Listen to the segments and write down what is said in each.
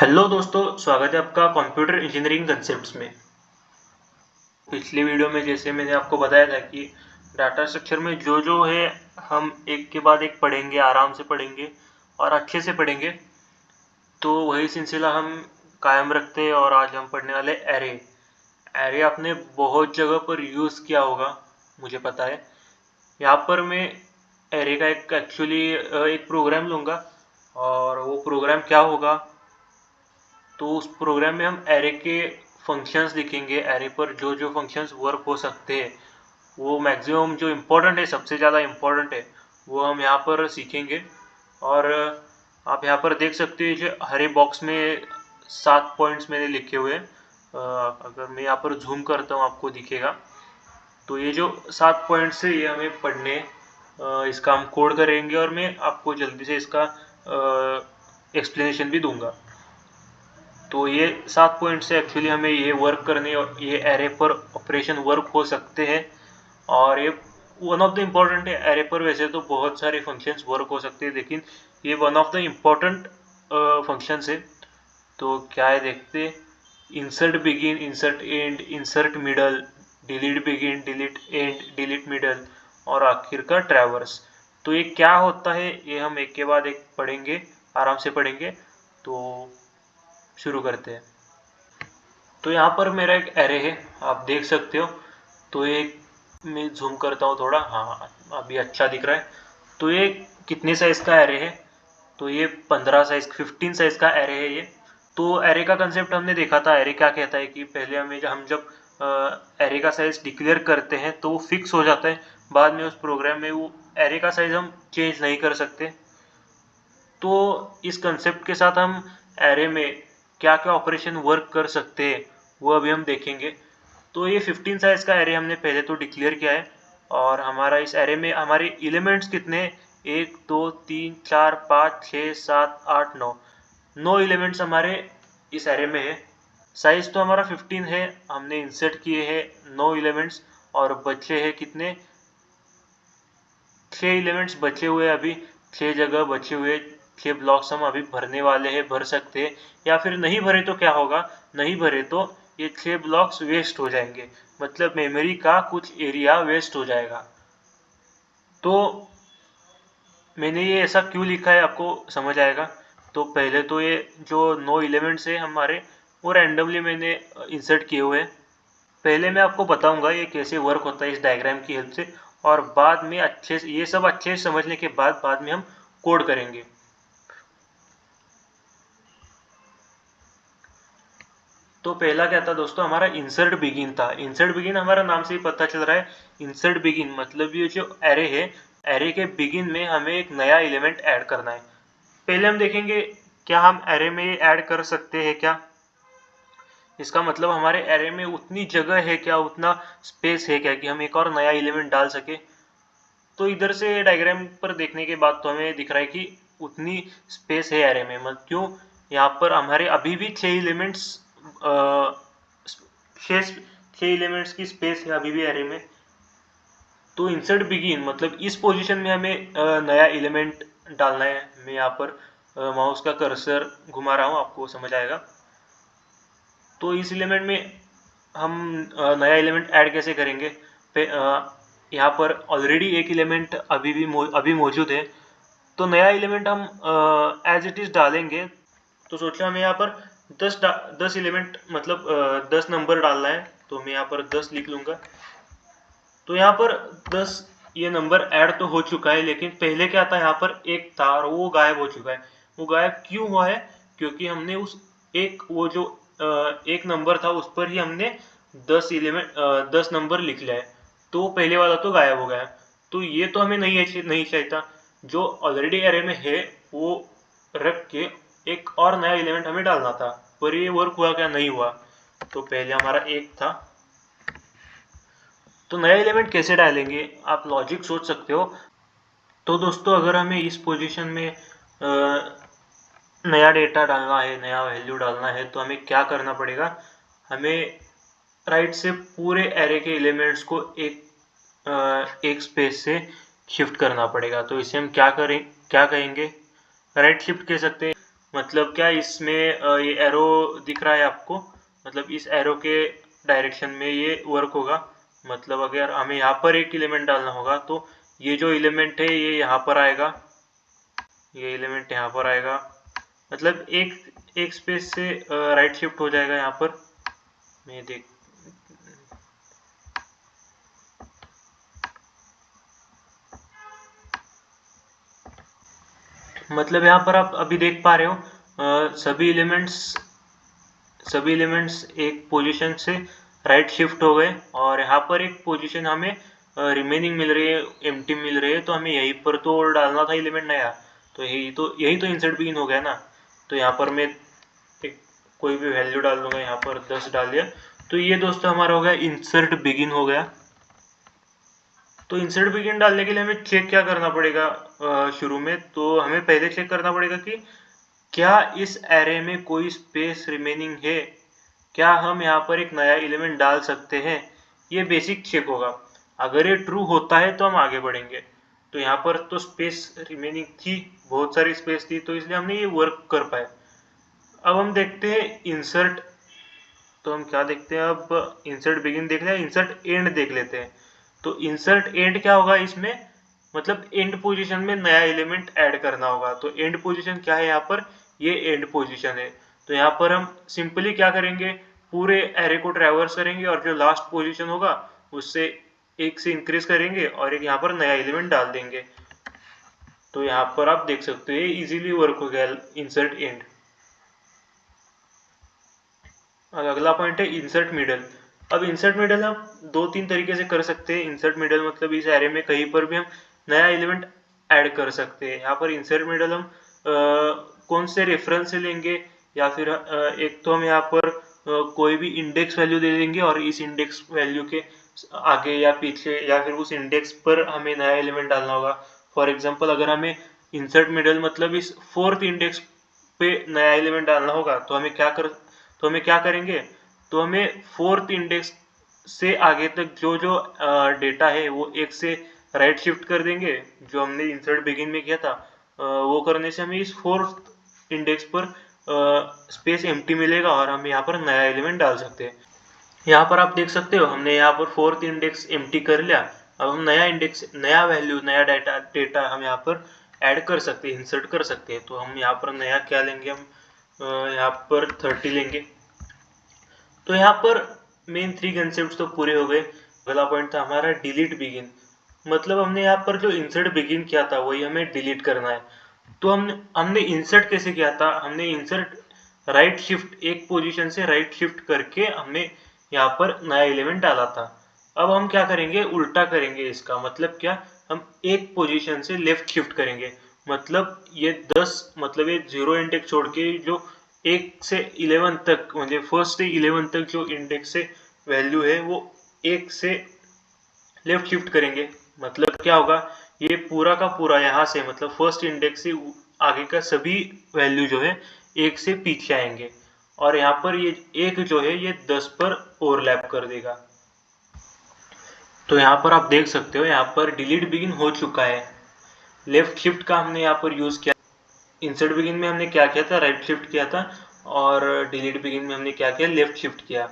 Hello दोस्तों, स्वागत है आपका कंप्यूटर इंजीनियरिंग कंसेप्ट्स में। पिछले वीडियो में जैसे मैंने आपको बताया था कि डाटा स्ट्रक्चर में जो जो है हम एक के बाद एक पढ़ेंगे, आराम से पढ़ेंगे और अच्छे से पढ़ेंगे। तो वही सिलसिला हम कायम रखते हैं और आज हम पढ़ने वाले एरे। एरे आपने बहुत जगह पर यूज़ किया होगा, मुझे पता है। यहाँ पर मैं एरे का एक प्रोग्राम लूँगा और वो प्रोग्राम क्या होगा, तो उस प्रोग्राम में हम एरे के फंक्शंस लिखेंगे। एरे पर जो जो फंक्शंस वर्क हो सकते हैं, वो मैक्सिमम जो इम्पोर्टेंट है, सबसे ज़्यादा इम्पोर्टेंट है, वो हम यहाँ पर सीखेंगे। और आप यहाँ पर देख सकते हैं जो हरे बॉक्स में 7 पॉइंट्स मैंने लिखे हुए हैं। अगर मैं यहाँ पर जूम करता हूँ आपको दिखेगा। तो ये जो 7 पॉइंट्स है ये हमें पढ़ने, इसका हम कोड करेंगे और मैं आपको जल्दी से इसका एक्सप्लेनेशन भी दूंगा। तो ये 7 पॉइंट से एक्चुअली हमें ये वर्क करने और ये एरे पर ऑपरेशन वर्क हो सकते हैं। और ये वन ऑफ द इम्पोर्टेंट है। एरे पर वैसे तो बहुत सारे फंक्शंस वर्क हो सकते हैं, लेकिन ये one of the important functions है। तो क्या है देखते, insert begin, insert and, insert middle, delete begin, delete and, delete middle और आखिर का ट्रैवर्स। तो ये क्या होता है ये हम एक के बाद एक पढ़ेंगे, आराम से पढ़ेंगे। तो शुरू करते हैं। तो यहाँ पर मेरा एक एरे है, आप देख सकते हो। तो ये मैं जूम करता हूँ थोड़ा, हाँ अभी अच्छा दिख रहा है। तो ये कितने साइज का एरे है, तो ये 15 साइज का एरे है ये। तो एरे का कंसेप्ट हमने देखा था। एरे क्या कहता है कि पहले हम जब एरे का साइज डिक्लेयर करते हैं तो वो फिक्स हो जाता है। बाद में उस प्रोग्राम में वो एरे का साइज हम चेंज नहीं कर सकते। तो इस कंसेप्ट के साथ हम एरे में क्या क्या ऑपरेशन वर्क कर सकते हैं वो अभी हम देखेंगे। तो ये 15 साइज का एरे हमने पहले तो डिक्लेयर किया है। और हमारा इस एरे में हमारे एलिमेंट्स कितने, 1 2 3 4 5 6 7 8 9, 9 एलिमेंट्स हमारे इस एरे में है। साइज तो हमारा 15 है, हमने इंसर्ट किए हैं 9 एलिमेंट्स और बचे हैं कितने, 6 एलिमेंट्स बचे हुए। अभी 6 जगह बचे हुए, 6 ब्लॉक्स हम अभी भरने वाले हैं, भर सकते हैं। या फिर नहीं भरे तो क्या होगा, नहीं भरे तो ये 6 ब्लॉक्स वेस्ट हो जाएंगे, मतलब मेमोरी का कुछ एरिया वेस्ट हो जाएगा। तो मैंने ये ऐसा क्यों लिखा है आपको समझ आएगा। तो पहले तो ये जो 9 एलिमेंट्स है हमारे, वो रैंडमली मैंने इंसर्ट किए हुए हैं। पहले मैं आपको बताऊंगा ये कैसे वर्क होता है इस डायग्राम की हेल्प से, और बाद में अच्छे से ये सब अच्छे से समझने के बाद में हम कोड करेंगे। तो पहला क्या था दोस्तों, हमारा इंसर्ट बिगिन था। इंसर्ट बिगिन हमारा नाम से ही पता चल रहा है। इंसर्ट बिगिन मतलब ये जो एरे है, एरे के बिगिन में हमें एक नया एलिमेंट ऐड करना है। पहले हम देखेंगे क्या हम एरे में ऐड कर सकते हैं क्या। इसका मतलब हमारे एरे में उतनी जगह है क्या, उतना स्पेस है क्या कि हम एक और नया एलिमेंट डाल सके। तो इधर से डायग्राम पर देखने के बाद तो हमें दिख रहा है कि उतनी स्पेस है एरे में। मतलब क्यों, यहाँ पर हमारे अभी भी 6 एलिमेंट्स, 6 एलिमेंट्स की स्पेस है अभी भी एरे में। तो इंसर्ट बिगिन मतलब इस पोजीशन में हमें नया एलिमेंट डालना है। मैं यहाँ पर माउस का कर्सर घुमा रहा हूँ, आपको समझ आएगा। तो इस एलिमेंट में हम नया एलिमेंट ऐड कैसे करेंगे। यहाँ पर ऑलरेडी एक एलिमेंट अभी मौजूद है। तो नया एलिमेंट हम एज इट इज डालेंगे। तो सोचा हमें यहाँ पर 10 एलिमेंट मतलब 10 नंबर डालना है। तो मैं यहाँ पर 10 लिख लूंगा। तो यहाँ पर 10 ये नंबर ऐड तो हो चुका है, लेकिन पहले क्या था, यहाँ पर एक था और वो गायब हो चुका है। वो गायब क्यों हुआ है, क्योंकि हमने उस एक वो जो एक नंबर था उस पर ही हमने 10 नंबर लिख लिया है। तो पहले वाला तो गायब हो गया। तो ये तो हमें नहीं चाहिए था। जो ऑलरेडी एरे में है वो रख के एक और नया एलिमेंट हमें डालना था। पर ये वर्क हुआ क्या, नहीं हुआ। तो पहले हमारा एक था। तो नया एलिमेंट कैसे डालेंगे, आप लॉजिक सोच सकते हो। तो दोस्तों अगर हमें इस पोजीशन में नया डेटा डालना है, नया वैल्यू डालना है, तो हमें क्या करना पड़ेगा। हमें राइट से पूरे एरे के एलिमेंट्स को एक स्पेस से शिफ्ट करना पड़ेगा। तो इसे हम क्या कहेंगे, राइट शिफ्ट कह सकते हैं। मतलब क्या इसमें ये एरो दिख रहा है आपको, मतलब इस एरो के डायरेक्शन में ये वर्क होगा। मतलब अगर हमें यहाँ पर एक एलिमेंट डालना होगा तो ये जो एलिमेंट है ये यहाँ पर आएगा, ये एलिमेंट यहाँ पर आएगा, मतलब एक स्पेस से राइट शिफ्ट हो जाएगा यहाँ पर। मैं देख मतलब यहाँ पर आप अभी देख पा रहे हो सभी एलिमेंट्स एक पोजीशन से राइट शिफ्ट हो गए, और यहाँ पर एक पोजीशन हमें रिमेनिंग मिल रही है, एम्प्टी मिल रही है, तो हमें यहीं पर तो डालना था एलिमेंट नया, तो यही तो इंसर्ट बिगिन हो गया ना। तो यहाँ पर मैं एक कोई भी वैल्यू डाल दूंगा, यहाँ पर 10 डाल दिया, तो ये दोस्तों हमारा हो गया इंसर्ट बिगिन हो गया। तो इंसर्ट बिगिन डालने के लिए हमें चेक क्या करना पड़ेगा शुरू में, तो हमें पहले चेक करना पड़ेगा कि क्या इस एरे में कोई स्पेस रिमेनिंग है, क्या हम यहाँ पर एक नया एलिमेंट डाल सकते हैं, ये बेसिक चेक होगा। अगर ये ट्रू होता है तो हम आगे बढ़ेंगे। तो यहाँ पर तो स्पेस रिमेनिंग थी, बहुत सारी स्पेस थी, तो इसलिए हमने ये वर्क कर पाए। अब हम देखते हैं इंसर्ट, तो हम क्या देखते हैं, अब इंसर्ट बिगिन देख लिया, इंसर्ट एंड देख लेते हैं। तो इंसर्ट एंड क्या होगा इसमें, मतलब एंड पोजीशन में नया एलिमेंट ऐड करना होगा। तो एंड पोजीशन क्या है यहाँ पर, ये एंड पोजीशन है। तो यहाँ पर हम सिंपली क्या करेंगे, पूरे एरे को ट्रैवर्स करेंगे और जो लास्ट पोजीशन होगा उससे एक से इंक्रीज करेंगे और एक यहाँ पर नया एलिमेंट डाल देंगे। तो यहाँ पर आप देख सकते हो ये इजीली वर्क हो गया इंसर्ट एंड। अगला पॉइंट है इंसर्ट मिडल। अब इंसर्ट मिडल हम दो तीन तरीके से कर सकते हैं। इंसर्ट मिडल मतलब इस एरे में कहीं पर भी हम नया एलिमेंट ऐड कर सकते हैं। यहाँ पर इंसर्ट मिडल हम कौन से रेफरेंस से लेंगे, या फिर एक तो हम यहाँ पर कोई भी इंडेक्स वैल्यू दे देंगे और इस इंडेक्स वैल्यू के आगे या पीछे या फिर उस इंडेक्स पर हमें नया एलिमेंट डालना होगा। फॉर एग्जाम्पल अगर हमें इंसर्ट मिडल मतलब इस 4th इंडेक्स पे नया एलिमेंट डालना होगा, तो हमें क्या करेंगे, तो हमें 4th इंडेक्स से आगे तक जो जो डेटा है वो एक से राइट शिफ्ट कर देंगे, जो हमने इंसर्ट बिगिन में किया था। वो करने से हमें इस 4th इंडेक्स पर स्पेस एम्प्टी मिलेगा और हम यहाँ पर नया एलिमेंट डाल सकते हैं। यहाँ पर आप देख सकते हो हमने यहाँ पर 4th इंडेक्स एम्प्टी कर लिया। अब हम नया इंडेक्स, नया वैल्यू, नया डेटा हम यहाँ पर ऐड कर सकते हैं, इंसर्ट कर सकते हैं। तो हम यहाँ पर नया क्या लेंगे, हम यहाँ पर 30 लेंगे। तो यहाँ पर मेन 3 कंसेप्ट तो पूरे हो गए। अगला पॉइंट था हमारा डिलीट बिगिन। मतलब हमने यहाँ पर जो इंसर्ट बिगिन किया था वही हमें डिलीट करना है। तो हमने इंसर्ट कैसे किया था, हमने इंसर्ट राइट शिफ्ट, एक पोजीशन से राइट शिफ्ट करके हमने यहाँ पर नया एलिमेंट डाला था। अब हम क्या करेंगे, उल्टा करेंगे इसका। मतलब क्या, हम एक पोजीशन से लेफ्ट शिफ्ट करेंगे। मतलब ये 10, मतलब ये 0 इंडेक्स छोड़ के जो 1 से 11 तक, मतलब 1st से 11 तक जो इंडेक्स से वैल्यू है वो 1 से लेफ्ट शिफ्ट करेंगे। मतलब क्या होगा, ये पूरा का पूरा यहाँ से, मतलब 1st इंडेक्स से आगे का सभी वैल्यू जो है 1 से पीछे आएंगे, और यहाँ पर ये 1 जो है ये 10 पर ओवरलैप कर देगा। तो यहाँ पर आप देख सकते हो यहाँ पर डिलीट बिगिन हो चुका है। लेफ्ट शिफ्ट का हमने यहाँ पर यूज किया। इंसर्ट बिगिन में हमने क्या किया था, राइट शिफ्ट किया था, और डिलीट बिगिन में हमने क्या किया, लेफ्ट शिफ्ट किया।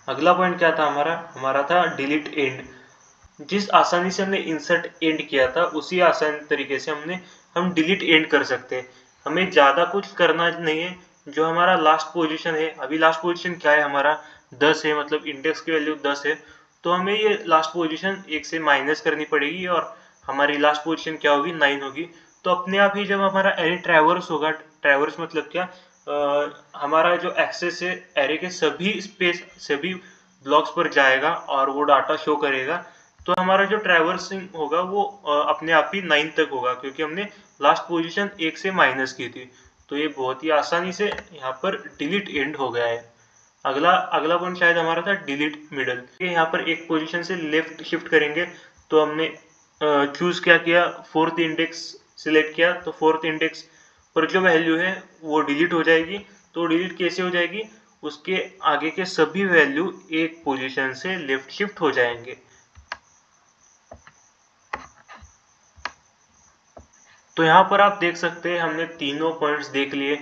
अगला पॉइंट क्या था हमारा था डिलीट एंड। जिस आसानी से हमने इंसर्ट एंड किया था उसी आसान तरीके से हम डिलीट एंड कर सकते हैं। हमें ज्यादा कुछ करना नहीं है। जो हमारा लास्ट पोजीशन है, अभी लास्ट पोजीशन क्या है हमारा 10 है, मतलब इंडेक्स की वैल्यू 10 है। तो हमें ये लास्ट पोजीशन 1 से माइनस करनी पड़ेगी और हमारी लास्ट पोजीशन क्या होगी, 9 होगी। तो अपने आप ही जब हमारा एरे ट्रैवर्स होगा, ट्रैवर्स मतलब क्या, हमारा जो एक्सेस है एरे के सभी ब्लॉक्स पर जाएगा और वो डाटा शो करेगा। तो हमारा जो ट्रैवर्सिंग होगा वो अपने आप ही 9 तक होगा, क्योंकि हमने लास्ट पोजीशन 1 से माइनस की थी। तो ये बहुत ही आसानी से यहाँ पर डिलीट एंड हो गया है। अगला पॉइंट शायद हमारा था डिलीट मिडल। यहाँ पर एक पोजीशन से लेफ्ट शिफ्ट करेंगे, तो हमने चूज क्या किया, 4th इंडेक्स सिलेक्ट किया। तो 4th इंडेक्स पर जो वैल्यू है वो डिलीट हो जाएगी। तो डिलीट कैसे हो जाएगी, उसके आगे के सभी वैल्यू एक पोजीशन से लेफ्ट शिफ्ट हो जाएंगे। तो यहाँ पर आप देख सकते हैं हमने तीनों पॉइंट्स देख लिए